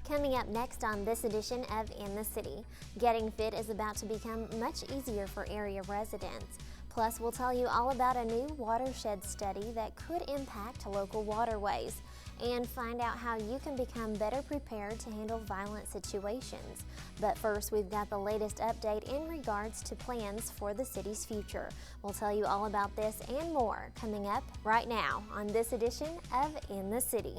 Coming up next on this edition of In the City, getting fit is about to become much easier for area residents. Plus, we'll tell you all about a new watershed study that could impact local waterways and find out how you can become better prepared to handle violent situations. But first, we've got the latest update in regards to plans for the city's future. We'll tell you all about this and more coming up right now on this edition of In the City.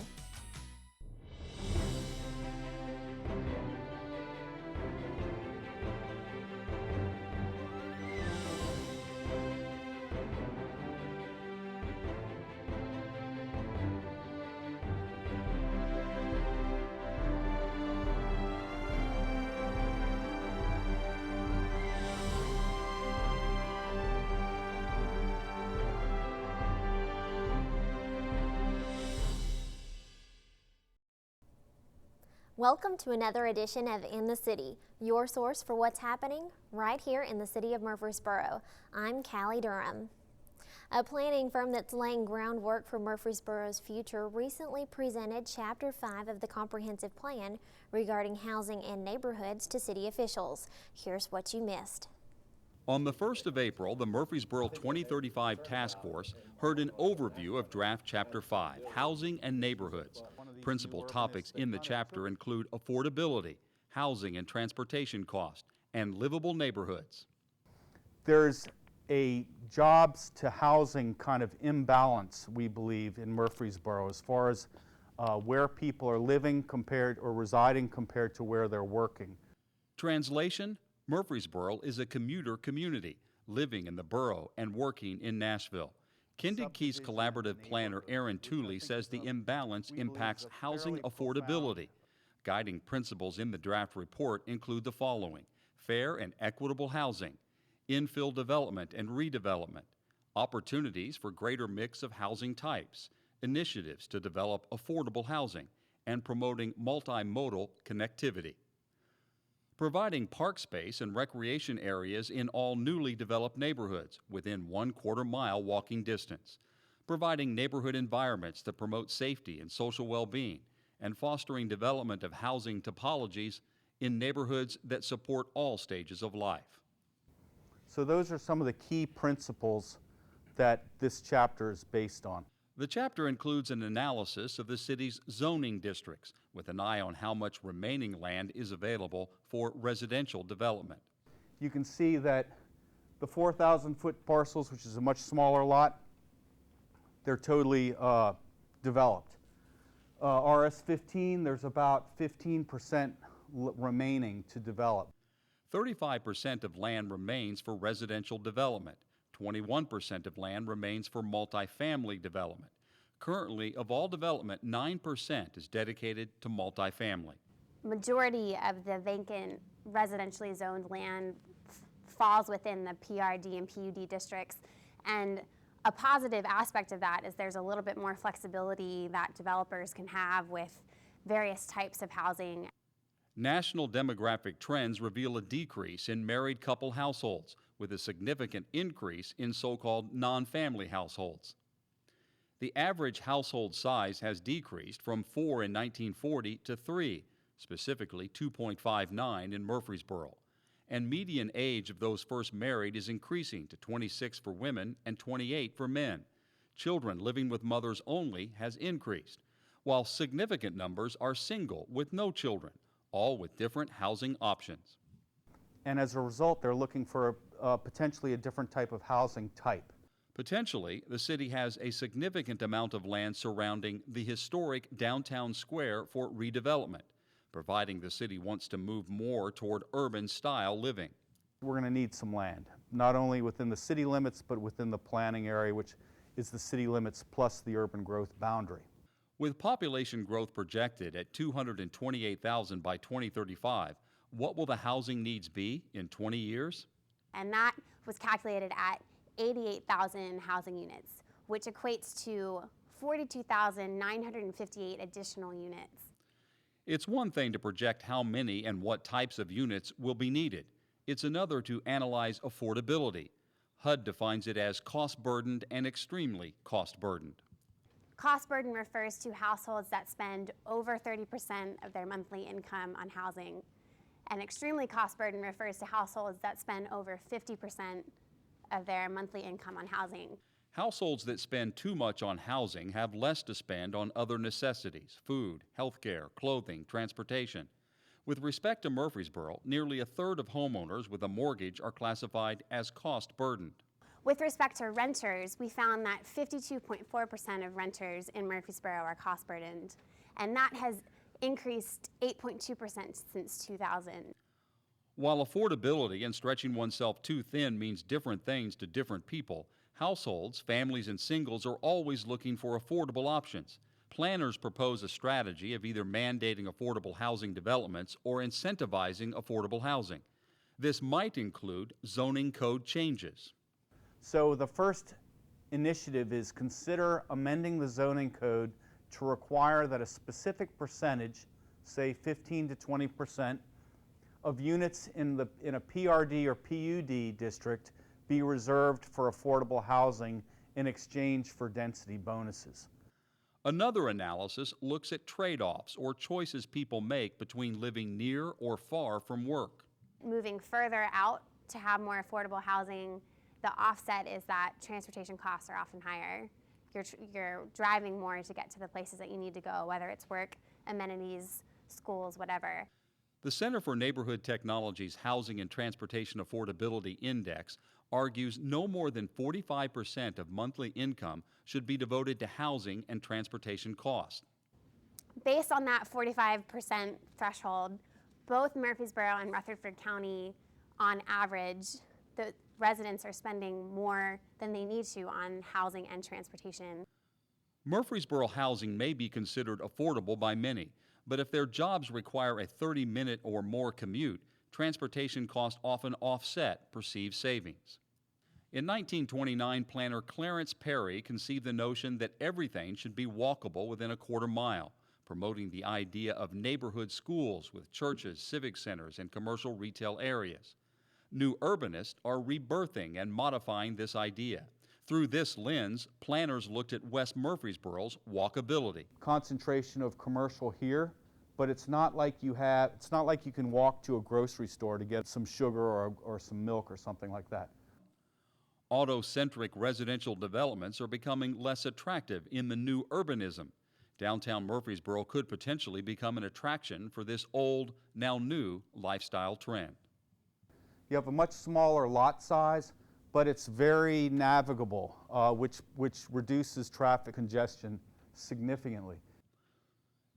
Welcome to another edition of In the City, your source for what's happening right here in the city of Murfreesboro. I'm Callie Durham. A planning firm that's laying groundwork for Murfreesboro's future recently presented Chapter 5 of the Comprehensive Plan regarding housing and neighborhoods to city officials. Here's what you missed. On the 1st of April, the Murfreesboro 2035 Task Force heard an overview of Draft Chapter 5, Housing and Neighborhoods. Principal topics in the chapter include affordability, housing and transportation cost, and livable neighborhoods. There's a jobs to housing kind of imbalance, we believe, in Murfreesboro as far as where people are living compared or residing compared to where they're working. Translation: Murfreesboro is a commuter community, living in the borough and working in Nashville. Kindig Key's collaborative planner Aaron Tooley says the imbalance impacts housing affordability. Guiding principles in the draft report include the following: fair and equitable housing, infill development and redevelopment, opportunities for greater mix of housing types, initiatives to develop affordable housing, and promoting multimodal connectivity. Providing park space and recreation areas in all newly developed neighborhoods within 1/4 mile walking distance. Providing neighborhood environments that promote safety and social well-being, and fostering development of housing topologies in neighborhoods that support all stages of life. So those are some of the key principles that this chapter is based on. The chapter includes an analysis of the city's zoning districts with an eye on how much remaining land is available for residential development. You can see that the 4,000-foot parcels, which is a much smaller lot, they're totally developed. RS15, there's about 15% remaining to develop. 35% of land remains for residential development. 21% of land remains for multifamily development. Currently, of all development, 9% is dedicated to multifamily. Majority of the vacant residentially zoned land falls within the PRD and PUD districts, and a positive aspect of that is there's a little bit more flexibility that developers can have with various types of housing. National demographic trends reveal a decrease in married couple households, with a significant increase in so-called non-family households. The average household size has decreased from 4 in 1940 to 3, specifically 2.59 in Murfreesboro. And median age of those first married is increasing to 26 for women and 28 for men. Children living with mothers only has increased, while significant numbers are single with no children, all with different housing options. And as a result, they're looking for potentially a different type of housing type. Potentially, the city has a significant amount of land surrounding the historic downtown square for redevelopment, providing the city wants to move more toward urban-style living. We're going to need some land, not only within the city limits, but within the planning area, which is the city limits plus the urban growth boundary. With population growth projected at 228,000 by 2035, what will the housing needs be in 20 years? And that was calculated at 88,000 housing units, which equates to 42,958 additional units. It's one thing to project how many and what types of units will be needed. It's another to analyze affordability. HUD defines it as cost-burdened and extremely cost-burdened. Cost burden refers to households that spend over 30% of their monthly income on housing. And extremely cost burden refers to households that spend over 50% of their monthly income on housing. Households that spend too much on housing have less to spend on other necessities: food, healthcare, clothing, transportation. With respect to Murfreesboro, nearly a third of homeowners with a mortgage are classified as cost burdened. With respect to renters, we found that 52.4% of renters in Murfreesboro are cost burdened, and that has increased 8.2% since 2000. While affordability and stretching oneself too thin means different things to different people, households, families, and singles are always looking for affordable options. Planners propose a strategy of either mandating affordable housing developments or incentivizing affordable housing. This might include zoning code changes. So the first initiative is consider amending the zoning code to require that a specific percentage, say 15 to 20%, of units in a PRD or PUD district be reserved for affordable housing in exchange for density bonuses. Another analysis looks at trade-offs or choices people make between living near or far from work. Moving further out to have more affordable housing, the offset is that transportation costs are often higher. You're driving more to get to the places that you need to go, whether it's work, amenities, schools, whatever. The Center for Neighborhood Technology's Housing and Transportation Affordability Index argues no more than 45% of monthly income should be devoted to housing and transportation costs. Based on that 45% threshold, both Murfreesboro and Rutherford County, on average, the residents are spending more than they need to on housing and transportation. Murfreesboro housing may be considered affordable by many, but if their jobs require a 30-minute or more commute, transportation costs often offset perceived savings. In 1929, planner Clarence Perry conceived the notion that everything should be walkable within a quarter mile, promoting the idea of neighborhood schools with churches, civic centers, and commercial retail areas. New urbanists are rebirthing and modifying this idea. Through this lens, planners looked at West Murfreesboro's walkability. Concentration of commercial here, but it's not like you can walk to a grocery store to get some sugar or some milk or something like that. Auto-centric residential developments are becoming less attractive in the new urbanism. Downtown Murfreesboro could potentially become an attraction for this old, now new lifestyle trend. You have a much smaller lot size, but it's very navigable, which reduces traffic congestion significantly.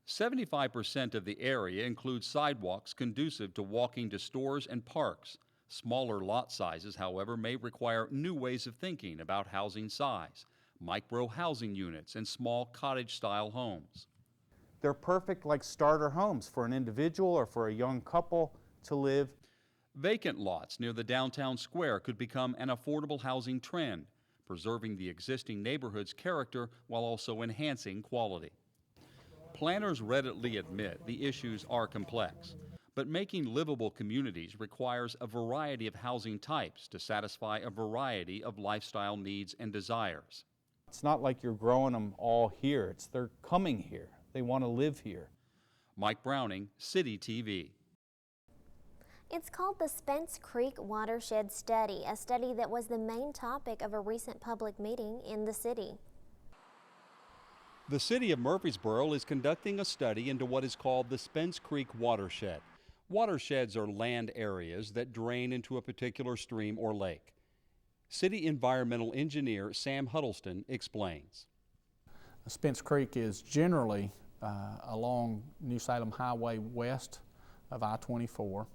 75% of the area includes sidewalks conducive to walking to stores and parks. Smaller lot sizes, however, may require new ways of thinking about housing size, micro-housing units, and small cottage-style homes. They're perfect like starter homes for an individual or for a young couple to live. Vacant lots near the downtown square could become an affordable housing trend, preserving the existing neighborhood's character while also enhancing quality. Planners readily admit the issues are complex, but making livable communities requires a variety of housing types to satisfy a variety of lifestyle needs and desires. It's not like you're growing them all here. They're coming here. They want to live here. Mike Browning, CityTV. It's called the Spence Creek Watershed Study, a study that was the main topic of a recent public meeting in the city. The city of Murfreesboro is conducting a study into what is called the Spence Creek Watershed. Watersheds are land areas that drain into a particular stream or lake. City environmental engineer Sam Huddleston explains. Spence Creek is generally along New Salem Highway west of I-24.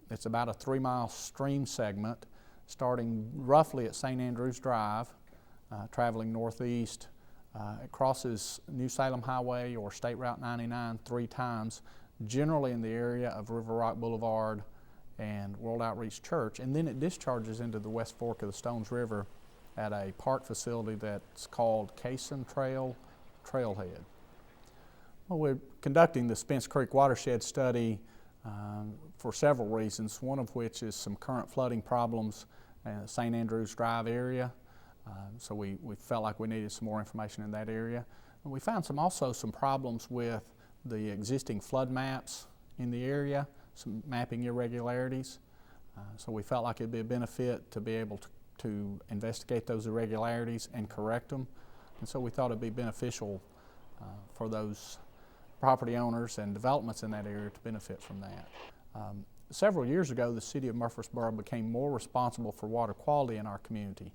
It's about a 3-mile stream segment starting roughly at St. Andrews Drive, traveling northeast. It crosses New Salem Highway or State Route 99 3 times, generally in the area of River Rock Boulevard and World Outreach Church, and then it discharges into the West Fork of the Stones River at a park facility that's called Cason Trailhead. Well, we're conducting the Spence Creek Watershed Study for several reasons, one of which is some current flooding problems in the St. Andrews Drive area. So we felt like we needed some more information in that area. And we found also some problems with the existing flood maps in the area, some mapping irregularities. So we felt like it'd be a benefit to be able to investigate those irregularities and correct them. And so we thought it'd be beneficial for those property owners and developments in that area to benefit from that. Several years ago, the city of Murfreesboro became more responsible for water quality in our community.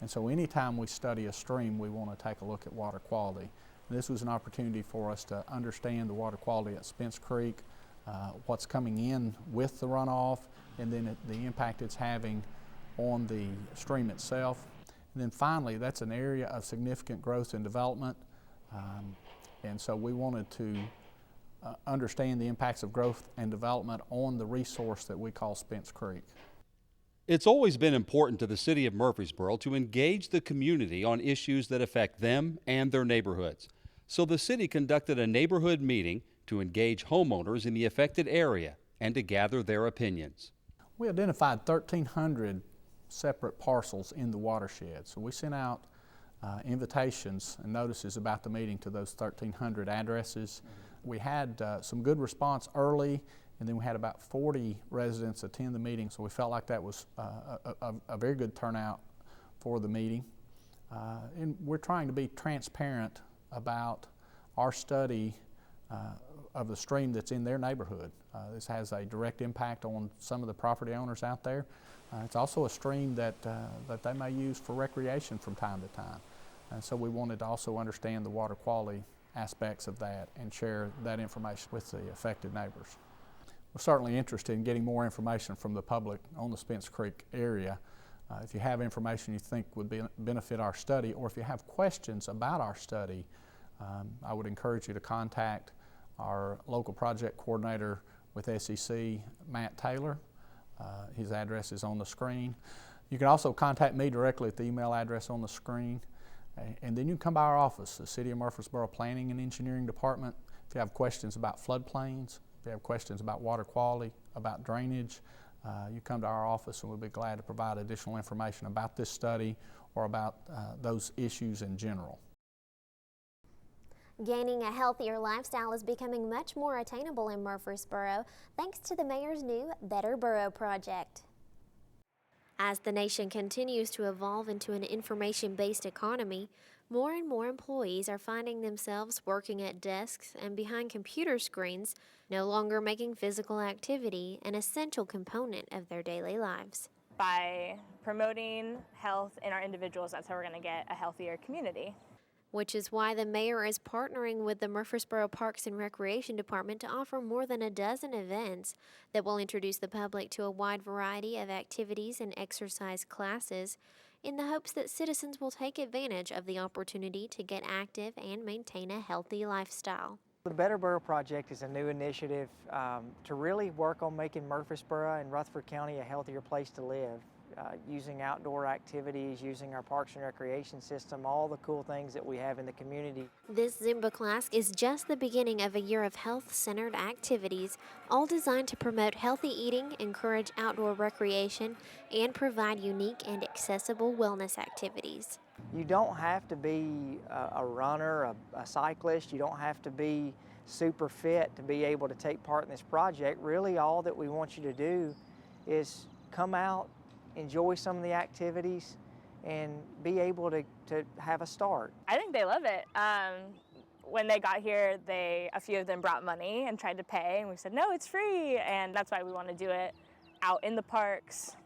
And so anytime we study a stream, we want to take a look at water quality. And this was an opportunity for us to understand the water quality at Spence Creek, what's coming in with the runoff, and then the impact it's having on the stream itself. And then finally, that's an area of significant growth and development. And so we wanted to understand the impacts of growth and development on the resource that we call Spence Creek. It's always been important to the city of Murfreesboro to engage the community on issues that affect them and their neighborhoods. So the city conducted a neighborhood meeting to engage homeowners in the affected area and to gather their opinions. We identified 1,300 separate parcels in the watershed. So we sent out invitations and notices about the meeting to those 1,300 addresses. We had some good response early, and then we had about 40 residents attend the meeting, so we felt like that was a very good turnout for the meeting. And we're trying to be transparent about our study of the stream that's in their neighborhood. This has a direct impact on some of the property owners out there. It's also a stream that they may use for recreation from time to time. And so we wanted to also understand the water quality aspects of that and share that information with the affected neighbors. We're certainly interested in getting more information from the public on the Spence Creek area. If you have information you think would benefit our study, or if you have questions about our study, I would encourage you to contact our local project coordinator with SEC, Matt Taylor. His address is on the screen. You can also contact me directly at the email address on the screen. And then you can come by our office, the City of Murfreesboro Planning and Engineering Department. If you have questions about floodplains, if you have questions about water quality, about drainage, you come to our office and we'll be glad to provide additional information about this study or about those issues in general. Gaining a healthier lifestyle is becoming much more attainable in Murfreesboro thanks to the mayor's new Better Boro project. As the nation continues to evolve into an information-based economy, more and more employees are finding themselves working at desks and behind computer screens, no longer making physical activity an essential component of their daily lives. By promoting health in our individuals, that's how we're going to get a healthier community. Which is why the mayor is partnering with the Murfreesboro Parks and Recreation Department to offer more than a dozen events that will introduce the public to a wide variety of activities and exercise classes in the hopes that citizens will take advantage of the opportunity to get active and maintain a healthy lifestyle. The Better Boro project is a new initiative to really work on making Murfreesboro and Rutherford County a healthier place to live. Using outdoor activities, using our parks and recreation system, all the cool things that we have in the community. This Zumba class is just the beginning of a year of health-centered activities, all designed to promote healthy eating, encourage outdoor recreation, and provide unique and accessible wellness activities. You don't have to be a runner, a cyclist. You don't have to be super fit to be able to take part in this project. Really, all that we want you to do is come out, enjoy some of the activities, and be able to have a start. I think they love it. When they got here, a few of them brought money and tried to pay, and we said, no, it's free. And that's why we want to do it out in the parks,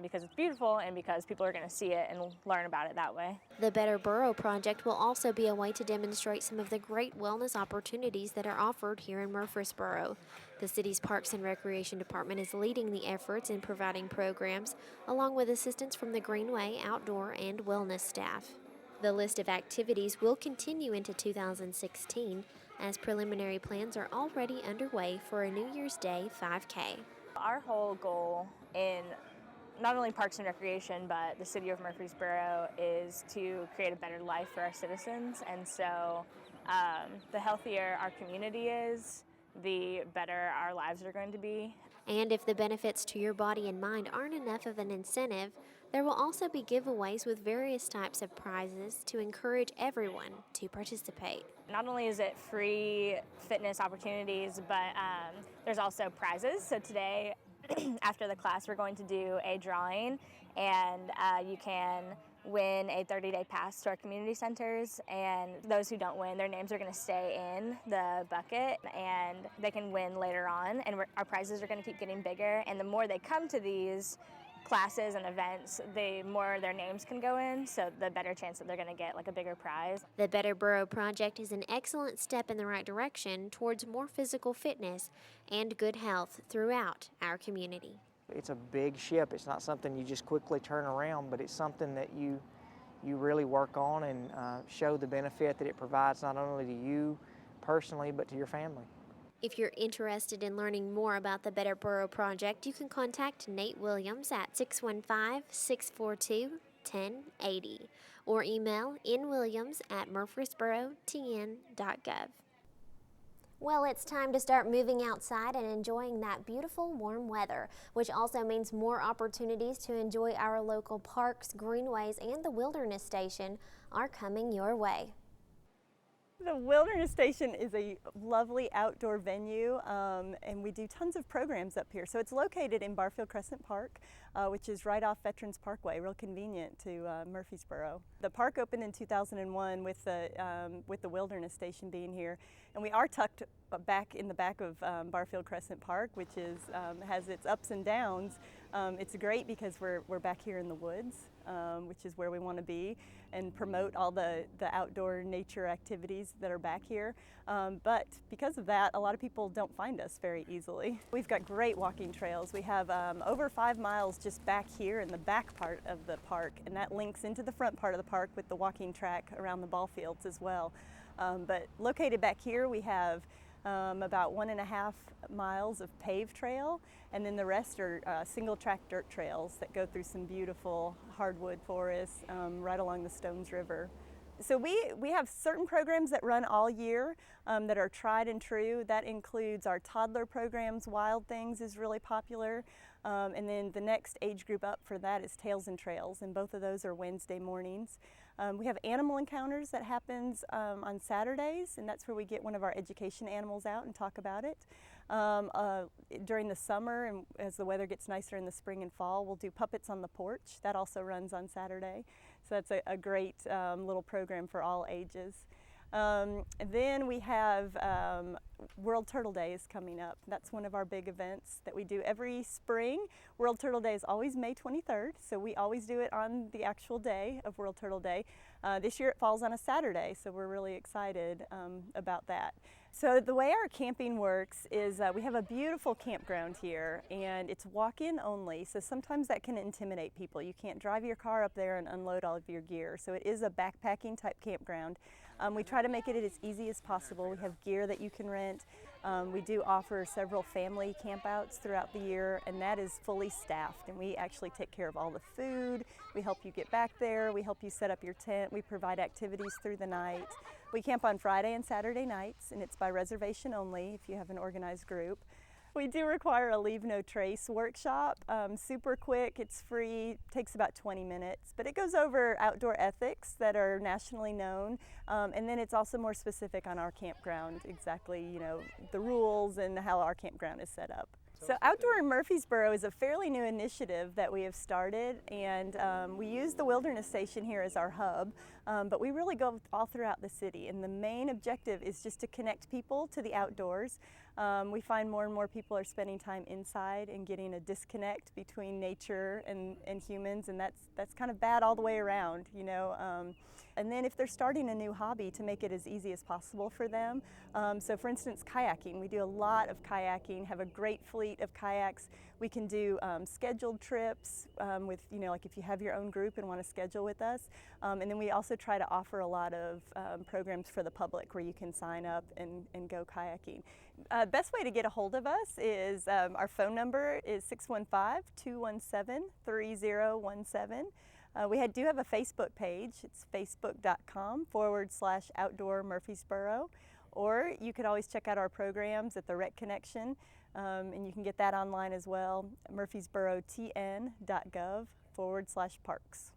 because it's beautiful and because people are going to see it and learn about it that way. The Better Boro project will also be a way to demonstrate some of the great wellness opportunities that are offered here in Murfreesboro. The city's Parks and Recreation Department is leading the efforts in providing programs, along with assistance from the Greenway, Outdoor, and Wellness staff. The list of activities will continue into 2016, as preliminary plans are already underway for a New Year's Day 5K. Our whole goal in not only Parks and Recreation, but the city of Murfreesboro is to create a better life for our citizens. And so the healthier our community is, the better our lives are going to be. And if the benefits to your body and mind aren't enough of an incentive, There will also be giveaways with various types of prizes to encourage everyone to participate. Not only is it free fitness opportunities, but there's also prizes. So today, after the class, we're going to do a drawing, and you can win a 30-day pass to our community centers, and those who don't win, their names are going to stay in the bucket, and they can win later on, and our prizes are going to keep getting bigger, and the more they come to these classes and events, the more their names can go in, so the better chance that they're going to get like a bigger prize. The Better Boro project is an excellent step in the right direction towards more physical fitness and good health throughout our community. It's a big ship. It's not something you just quickly turn around, but it's something that you really work on and show the benefit that it provides not only to you personally, but to your family. If you're interested in learning more about the Better Boro project, you can contact Nate Williams at 615-642-1080 or email nwilliams@murfreesborotn.gov. Well, it's time to start moving outside and enjoying that beautiful warm weather, which also means more opportunities to enjoy our local parks, greenways, and the Wilderness Station are coming your way. The Wilderness Station is a lovely outdoor venue, and we do tons of programs up here. So it's located in Barfield Crescent Park, which is right off Veterans Parkway, real convenient to Murfreesboro. The park opened in 2001 with the Wilderness Station being here, and we are tucked back in the back of Barfield Crescent Park, which is has its ups and downs. It's great because we're back here in the woods, which is where we want to be, and promote all the outdoor nature activities that are back here. But because of that, a lot of people don't find us very easily. We've got great walking trails. We have over 5 miles just back here in the back part of the park, and that links into the front part of the park with the walking track around the ball fields as well. But located back here, we have about 1.5 miles of paved trail, and then the rest are single track dirt trails that go through some beautiful hardwood forests right along the Stones River. So we have certain programs that run all year that are tried and true. That includes our toddler programs. Wild Things is really popular. And then the next age group up for that is Tales and Trails, and both of those are Wednesday mornings. We have animal encounters that happens on Saturdays, and that's where we get one of our education animals out and talk about it. During the summer, and as the weather gets nicer in the spring and fall, we'll do Puppets on the Porch. That also runs on Saturday. So that's a great little program for all ages. Then we have World Turtle Day is coming up. That's one of our big events that we do every spring. World Turtle Day is always May 23rd, so we always do it on the actual day of World Turtle Day. This year it falls on a Saturday, so we're really excited about that. So the way our camping works is we have a beautiful campground here, and it's walk-in only, so sometimes that can intimidate people. You can't drive your car up there and unload all of your gear, so it is a backpacking type campground. We try to make it as easy as possible. We have gear that you can rent. We do offer several family campouts throughout the year, and that is fully staffed, and we actually take care of all the food. We help you get back there. We help you set up your tent. We provide activities through the night. We camp on Friday and Saturday nights, and it's by reservation only if you have an organized group. We do require a Leave No Trace workshop, super quick, it's free, takes about 20 minutes, but it goes over outdoor ethics that are nationally known, and then it's also more specific on our campground, exactly, you know, the rules and how our campground is set up. So Outdoor in Murfreesboro is a fairly new initiative that we have started, and we use the Wilderness Station here as our hub, but we really go all throughout the city, and the main objective is just to connect people to the outdoors. We find more and more people are spending time inside and getting a disconnect between nature and humans, and that's kind of bad all the way around, you know. And then if they're starting a new hobby, to make it as easy as possible for them. So for instance, kayaking. We do a lot of kayaking, have a great fleet of kayaks. We can do scheduled trips with, you know, like if you have your own group and want to schedule with us. And then we also try to offer a lot of programs for the public where you can sign up and go kayaking. Best way to get a hold of us is our phone number is 615-217-3017. We do have a Facebook page. It's facebook.com/Outdoor Murfreesboro. Or you could always check out our programs at the Rec Connection, and you can get that online as well, murfreesborotn.gov. www.cctv.org/parks.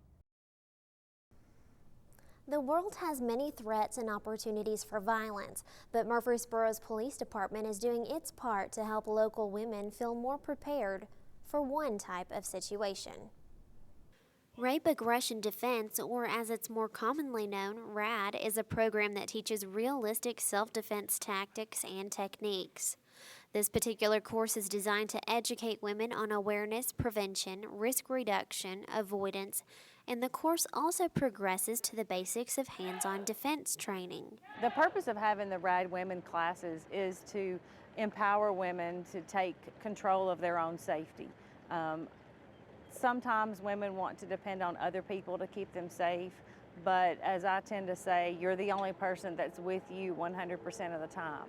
The world has many threats and opportunities for violence, but Murfreesboro's police department is doing its part to help local women feel more prepared for one type of situation. Rape Aggression Defense, or as it's more commonly known, RAD, is a program that teaches realistic self-defense tactics and techniques. This particular course is designed to educate women on awareness, prevention, risk reduction, avoidance, and the course also progresses to the basics of hands-on defense training. The purpose of having the RAD Women classes is to empower women to take control of their own safety. Sometimes women want to depend on other people to keep them safe, but as I tend to say, you're the only person that's with you 100% of the time.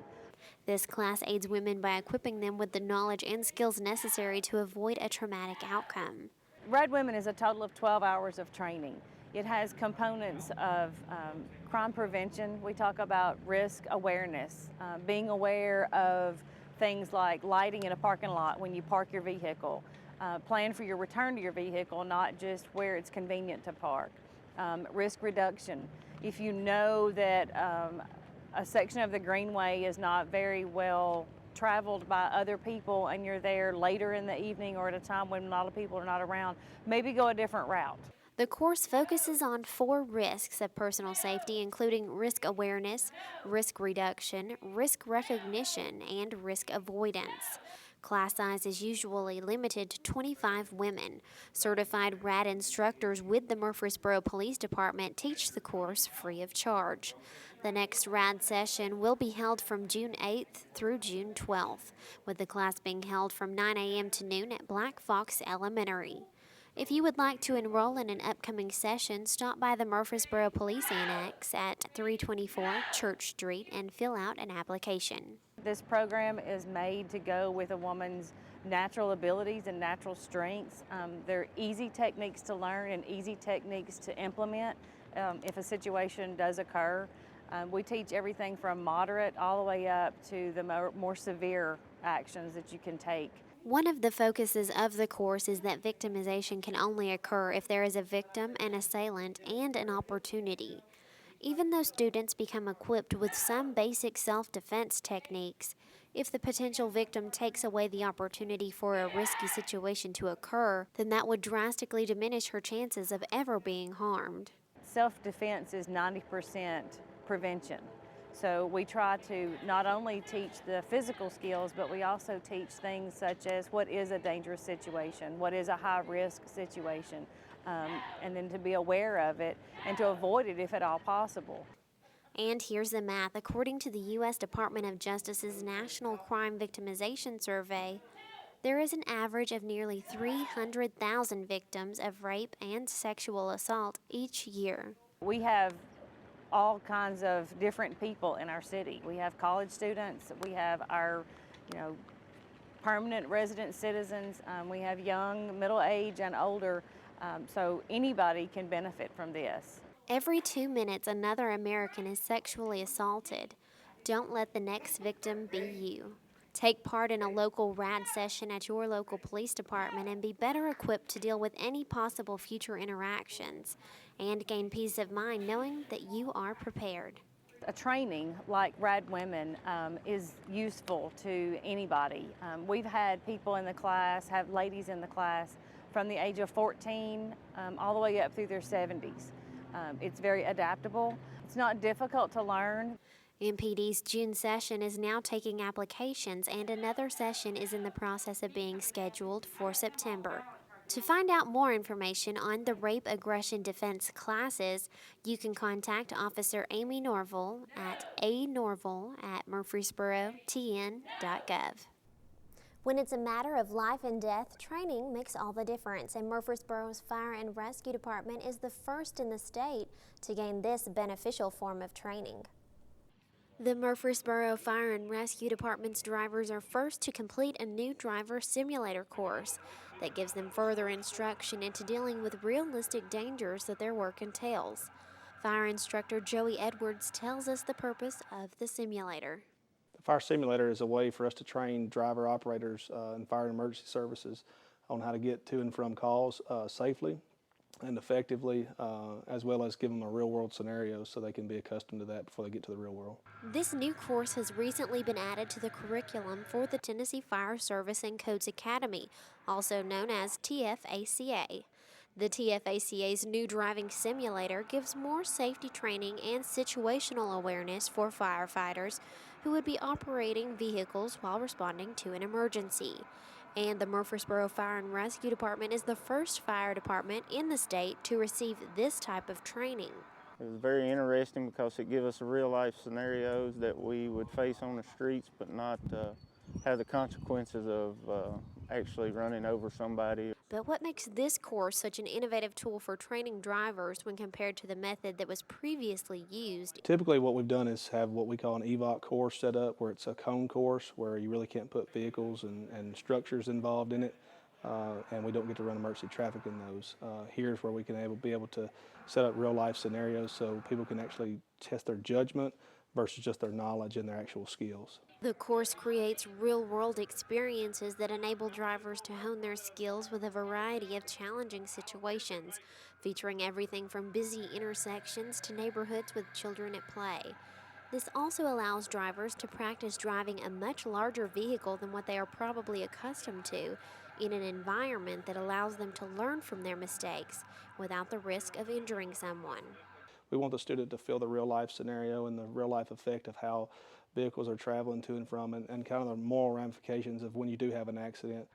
This class aids women by equipping them with the knowledge and skills necessary to avoid a traumatic outcome. RAD Women is a total of 12 hours of training. It has components of crime prevention. We talk about risk awareness, being aware of things like lighting in a parking lot when you park your vehicle, plan for your return to your vehicle, not just where it's convenient to park. Risk reduction. If you know that a section of the greenway is not very well traveled by other people and you're there later in the evening or at a time when a lot of people are not around, maybe go a different route. The course focuses on 4 risks of personal safety, including risk awareness, risk reduction, risk recognition, and risk avoidance. Class size is usually limited to 25 women. Certified RAD instructors with the Murfreesboro Police Department teach the course free of charge. The next RAD session will be held from June 8th through June 12th, with the class being held from 9 a.m. to noon at Black Fox Elementary. If you would like to enroll in an upcoming session, stop by the Murfreesboro Police Annex at 324 Church Street and fill out an application. This program is made to go with a woman's natural abilities and natural strengths. They're easy techniques to learn and easy techniques to implement if a situation does occur. We teach everything from moderate all the way up to the more severe actions that you can take. One of the focuses of the course is that victimization can only occur if there is a victim, an assailant, and an opportunity. Even though students become equipped with some basic self-defense techniques, if the potential victim takes away the opportunity for a risky situation to occur, then that would drastically diminish her chances of ever being harmed. Self-defense is 90% prevention. So we try to not only teach the physical skills, but we also teach things such as what is a dangerous situation, what is a high-risk situation, and then to be aware of it and to avoid it if at all possible. And here's the math. According to the U.S. Department of Justice's National Crime Victimization Survey, there is an average of nearly 300,000 victims of rape and sexual assault each year. We have all kinds of different people in our city. We have college students, we have our permanent resident citizens, we have young, middle age, and older, so anybody can benefit from this. Every 2 minutes, another American is sexually assaulted. Don't let the next victim be you. Take part in a local RAD session at your local police department and be better equipped to deal with any possible future interactions and gain peace of mind knowing that you are prepared. A training like RAD Women is useful to anybody. We've had people in the class, have ladies in the class from the age of 14 all the way up through their 70s. It's very adaptable. It's not difficult to learn. MPD's June session is now taking applications, and another session is in the process of being scheduled for September. To find out more information on the Rape Aggression Defense classes, you can contact Officer Amy Norville at anorville@murfreesborotn.gov. When it's a matter of life and death, training makes all the difference, and Murfreesboro's Fire and Rescue Department is the first in the state to gain this beneficial form of training. The Murfreesboro Fire and Rescue Department's drivers are first to complete a new driver simulator course that gives them further instruction into dealing with realistic dangers that their work entails. Fire instructor Joey Edwards tells us the purpose of the simulator. The fire simulator is a way for us to train driver operators in fire and emergency services on how to get to and from calls safely and effectively, as well as give them a real-world scenario so they can be accustomed to that before they get to the real world. This new course has recently been added to the curriculum for the Tennessee Fire Service and Codes Academy, also known as TFACA. The TFACA's new driving simulator gives more safety training and situational awareness for firefighters who would be operating vehicles while responding to an emergency. And the Murfreesboro Fire and Rescue Department is the first fire department in the state to receive this type of training. It was very interesting because it gives us real-life scenarios that we would face on the streets, but not have the consequences of actually running over somebody. But what makes this course such an innovative tool for training drivers when compared to the method that was previously used? Typically what we've done is have what we call an EVOC course set up, where it's a cone course where you really can't put vehicles and structures involved in it, and we don't get to run emergency traffic in those. Here's where we can be able to set up real life scenarios so people can actually test their judgment versus just their knowledge and their actual skills. The course creates real-world experiences that enable drivers to hone their skills with a variety of challenging situations, featuring everything from busy intersections to neighborhoods with children at play. This also allows drivers to practice driving a much larger vehicle than what they are probably accustomed to in an environment that allows them to learn from their mistakes without the risk of injuring someone. We want the student to feel the real life scenario and the real life effect of how vehicles are traveling to and from, and kind of the moral ramifications of when you do have an accident.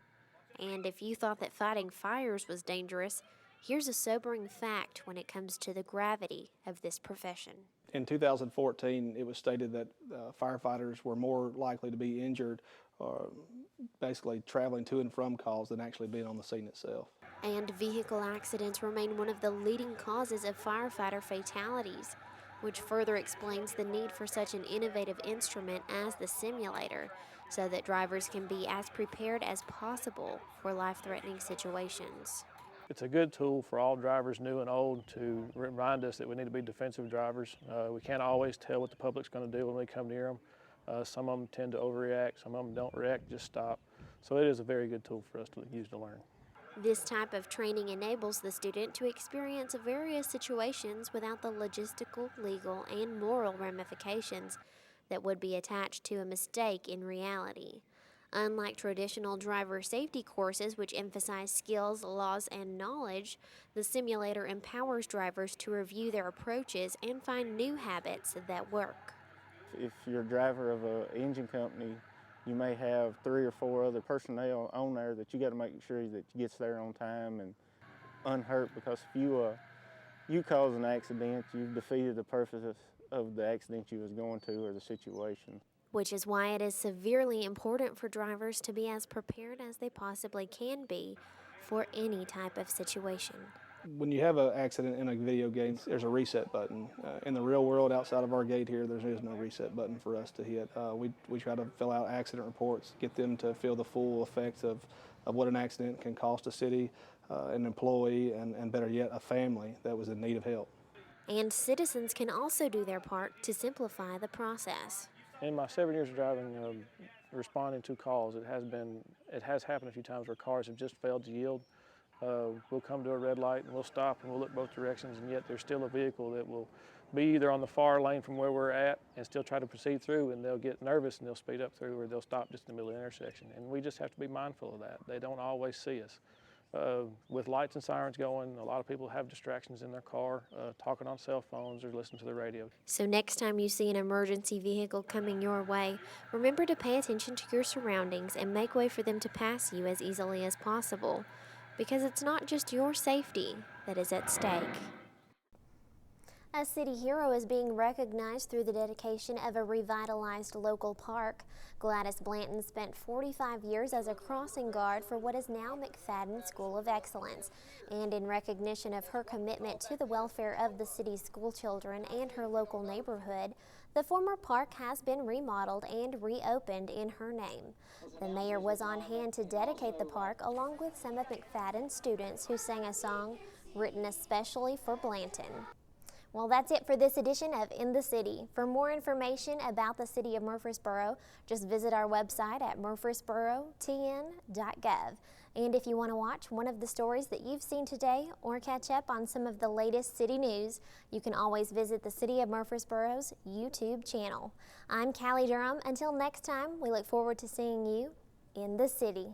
And if you thought that fighting fires was dangerous, here's a sobering fact when it comes to the gravity of this profession. In 2014, it was stated that firefighters were more likely to be injured basically traveling to and from calls than actually being on the scene itself. And vehicle accidents remain one of the leading causes of firefighter fatalities, which further explains the need for such an innovative instrument as the simulator, so that drivers can be as prepared as possible for life-threatening situations. It's a good tool for all drivers, new and old, to remind us that we need to be defensive drivers. We can't always tell what the public's going to do when we come near them. Some of them tend to overreact, some of them don't react, just stop. So it is a very good tool for us to use to learn. This type of training enables the student to experience various situations without the logistical, legal, and moral ramifications that would be attached to a mistake in reality. Unlike traditional driver safety courses, which emphasize skills, laws, and knowledge, the simulator empowers drivers to review their approaches and find new habits that work. If you're a driver of an engine company, you may have 3 or 4 other personnel on there that you got to make sure that you gets there on time and unhurt, because if you cause an accident, you've defeated the purpose of the accident you was going to or the situation. Which is why it is severely important for drivers to be as prepared as they possibly can be for any type of situation. When you have an accident in a video game, there's a reset button. In the real world, outside of our gate here, there is no reset button for us to hit. We try to fill out accident reports, get them to feel the full effects of what an accident can cost a city, an employee, and better yet, a family that was in need of help. And citizens can also do their part to simplify the process. In my 7 years of driving, responding to calls, it has happened a few times where cars have just failed to yield. We'll come to a red light and we'll stop and we'll look both directions, and yet there's still a vehicle that will be either on the far lane from where we're at and still try to proceed through, and they'll get nervous and they'll speed up through, or they'll stop just in the middle of the intersection. And we just have to be mindful of that. They don't always see us. With lights and sirens going, a lot of people have distractions in their car, talking on cell phones or listening to the radio. So next time you see an emergency vehicle coming your way, remember to pay attention to your surroundings and make way for them to pass you as easily as possible, because it's not just your safety that is at stake. A city hero is being recognized through the dedication of a revitalized local park. Gladys Blanton spent 45 years as a crossing guard for what is now McFadden School of Excellence. And in recognition of her commitment to the welfare of the city's school children and her local neighborhood, the former park has been remodeled and reopened in her name. The mayor was on hand to dedicate the park along with some of McFadden's students who sang a song written especially for Blanton. Well, that's it for this edition of In the City. For more information about the City of Murfreesboro, just visit our website at murfreesborotn.gov. And if you want to watch one of the stories that you've seen today or catch up on some of the latest city news, you can always visit the City of Murfreesboro's YouTube channel. I'm Callie Durham. Until next time, we look forward to seeing you in the city.